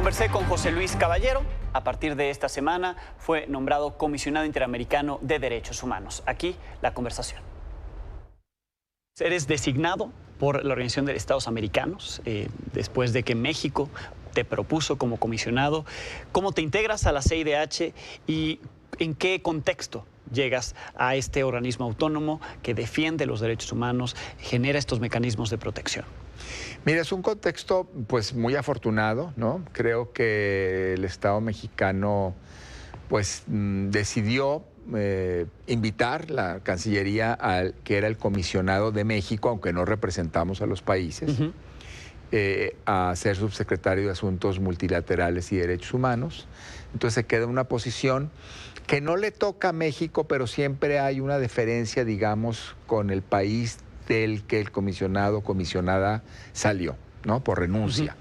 Conversé con José Luis Caballero. A partir de esta semana fue nombrado Comisionado Interamericano de Derechos Humanos. Aquí la conversación. Eres designado por la Organización de Estados Americanos después de que México te propuso como comisionado. ¿Cómo te integras a la CIDH y en qué contexto llegas a este organismo autónomo que defiende los derechos humanos, genera estos mecanismos de protección? Mira, es un contexto pues muy afortunado, ¿no? Creo que el Estado mexicano pues decidió invitar la Cancillería al que era el comisionado de México, aunque no representamos a los países, a ser subsecretario de Asuntos Multilaterales y Derechos Humanos. Entonces se queda una posición que no le toca a México, pero siempre hay una deferencia, digamos, con el país del que el comisionado o comisionada salió, ¿no? Por renuncia.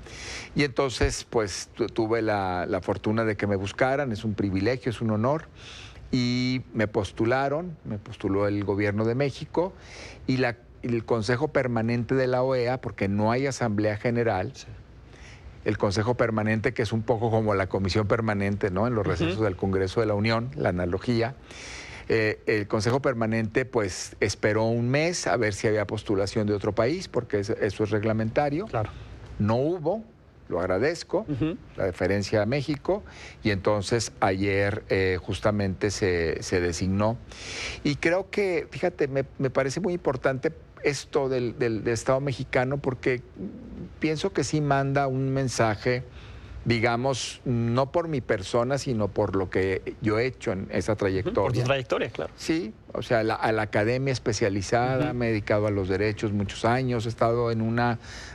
Y entonces, pues, tuve la fortuna de que me buscaran, es un privilegio, es un honor, y me postularon, me postuló el gobierno de México y el Consejo Permanente de la OEA, porque no hay Asamblea General, el Consejo Permanente, que es un poco como la Comisión Permanente, ¿no? En los recesos del Congreso de la Unión, la analogía. El Consejo Permanente pues esperó un mes a ver si había postulación de otro país, porque eso es reglamentario. Claro. No hubo, lo agradezco, la deferencia a México, y entonces ayer justamente se designó. Y creo que, fíjate, me parece muy importante esto del Estado mexicano, porque pienso que sí manda un mensaje, digamos, no por mi persona, sino por lo que yo he hecho en esa trayectoria. Por tu trayectoria, claro. Sí, o sea, a la academia especializada, me he dedicado a los derechos muchos años, he estado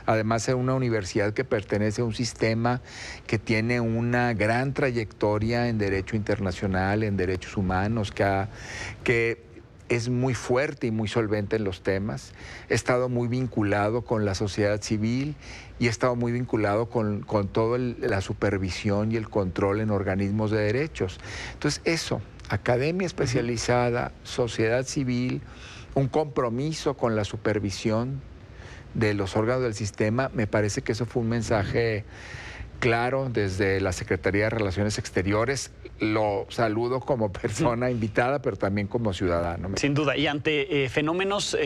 además en una universidad que pertenece a un sistema que tiene una gran trayectoria en derecho internacional, en derechos humanos, que es muy fuerte y muy solvente en los temas. He estado muy vinculado con la sociedad civil y he estado muy vinculado con toda la supervisión y el control en organismos de derechos. Entonces eso, academia especializada, sociedad civil, un compromiso con la supervisión de los órganos del sistema, me parece que eso fue un mensaje claro desde la Secretaría de Relaciones Exteriores. Lo saludo como persona invitada, pero también como ciudadano. Sin duda. Y ante fenómenos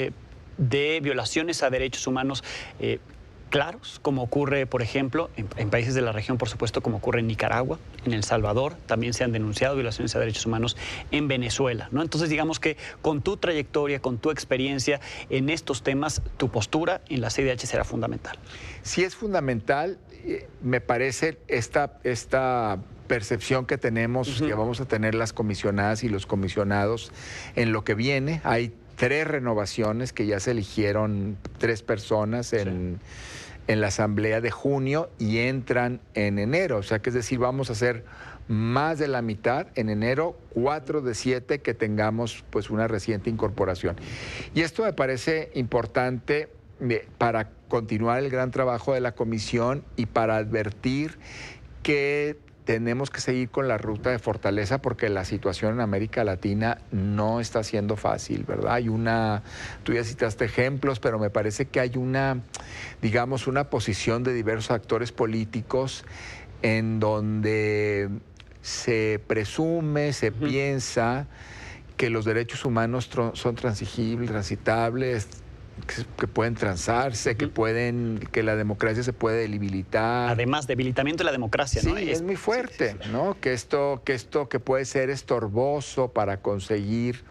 de violaciones a derechos humanos claros, como ocurre, por ejemplo, en países de la región, por supuesto, como ocurre en Nicaragua, en El Salvador, también se han denunciado violaciones a derechos humanos en Venezuela, ¿no? Entonces, digamos que con tu trayectoria, con tu experiencia en estos temas, tu postura en la CIDH será fundamental. Sí, es fundamental. Me parece esta percepción que tenemos, que vamos a tener las comisionadas y los comisionados en lo que viene. Hay 3 renovaciones que ya se eligieron 3 personas en la asamblea de junio y entran en enero. O sea, que es decir, vamos a hacer más de la mitad en enero, 4 de 7 que tengamos pues una reciente incorporación. Y esto me parece importante para continuar el gran trabajo de la comisión y para advertir que tenemos que seguir con la ruta de fortaleza, porque la situación en América Latina no está siendo fácil, ¿verdad? Tú ya citaste ejemplos, pero me parece que hay digamos, una posición de diversos actores políticos en donde se presume, se piensa que los derechos humanos son transigibles, transitables, que pueden transarse, que la democracia se puede debilitar. Además, debilitamiento de la democracia, sí, ¿no? Es muy fuerte, ¿no? Que esto que puede ser estorboso para conseguir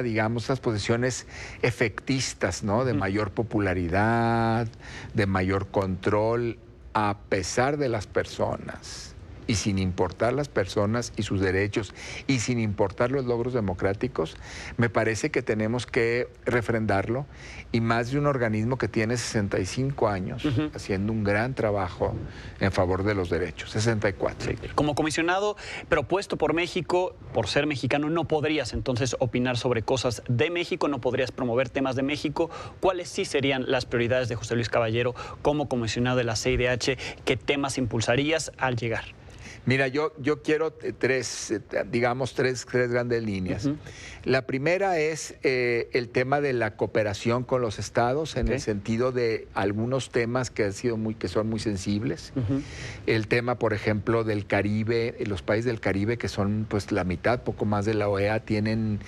digamos, estas posiciones efectistas, ¿no? De mayor popularidad, de mayor control, a pesar de las personas. Y sin importar las personas y sus derechos, y sin importar los logros democráticos, me parece que tenemos que refrendarlo, y más de un organismo que tiene 65 años haciendo un gran trabajo en favor de los derechos, 64. Sí. Como comisionado propuesto por México, por ser mexicano, no podrías entonces opinar sobre cosas de México, no podrías promover temas de México. ¿Cuáles sí serían las prioridades de José Luis Caballero como comisionado de la CIDH? ¿Qué temas impulsarías al llegar? Mira, yo quiero digamos, tres grandes líneas. La primera es el tema de la cooperación con los estados, en el sentido de algunos temas que son muy sensibles. El tema, por ejemplo, del Caribe, los países del Caribe, que son pues la mitad, poco más de la OEA, tienen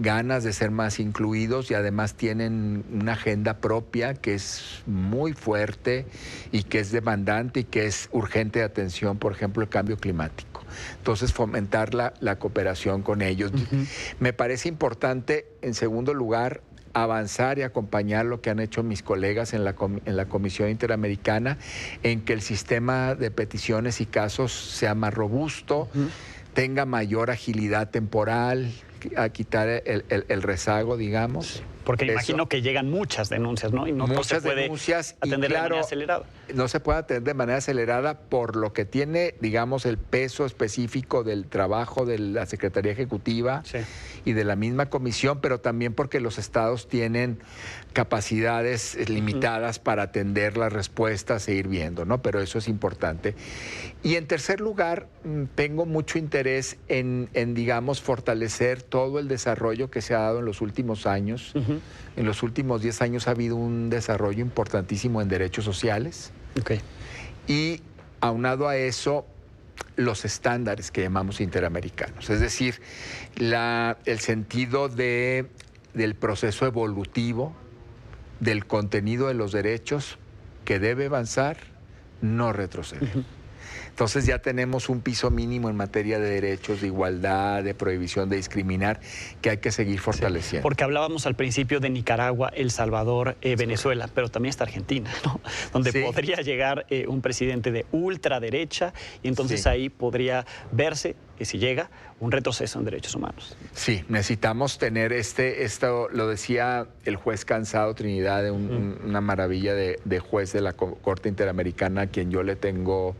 ganas de ser más incluidos y además tienen una agenda propia que es muy fuerte y que es demandante y que es urgente de atención, por ejemplo, el cambio climático. Entonces, fomentar la cooperación con ellos. Me parece importante, en segundo lugar, avanzar y acompañar lo que han hecho mis colegas en la Comisión Interamericana, en que el sistema de peticiones y casos sea más robusto, tenga mayor agilidad temporal, a quitar el rezago, digamos. Porque imagino que llegan muchas denuncias, ¿no? Y no muchas se puede denuncias atender de manera acelerada. No se puede atender de manera acelerada por lo que tiene, digamos, el peso específico del trabajo de la Secretaría Ejecutiva y de la misma comisión, pero también porque los estados tienen capacidades limitadas para atender las respuestas e ir viendo, ¿no? Pero eso es importante. Y en tercer lugar, tengo mucho interés en, digamos, fortalecer todo el desarrollo que se ha dado en los últimos años. En los últimos 10 años ha habido un desarrollo importantísimo en derechos sociales. Y aunado a eso, los estándares que llamamos interamericanos. Es decir, el sentido del proceso evolutivo, del contenido de los derechos que debe avanzar, no retroceder. Entonces ya tenemos un piso mínimo en materia de derechos, de igualdad, de prohibición de discriminar, que hay que seguir fortaleciendo. Porque hablábamos al principio de Nicaragua, El Salvador, Venezuela, pero también está Argentina, ¿no? Donde podría llegar un presidente de ultraderecha y entonces ahí podría verse, que si llega, un retroceso en derechos humanos. Sí, necesitamos tener esto lo decía el juez Cansado Trinidad, una maravilla de juez de la Corte Interamericana, a quien yo le tengo,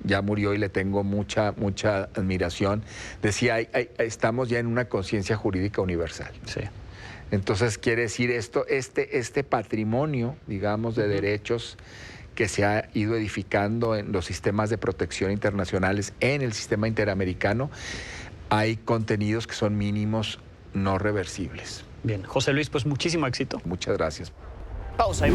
ya murió y le tengo mucha admiración. Decía, estamos ya en una conciencia jurídica universal. Entonces quiere decir este patrimonio, digamos, de derechos que se ha ido edificando en los sistemas de protección internacionales, en el sistema interamericano, hay contenidos que son mínimos, no reversibles. Bien, José Luis, pues muchísimo éxito. Muchas gracias. Pausa y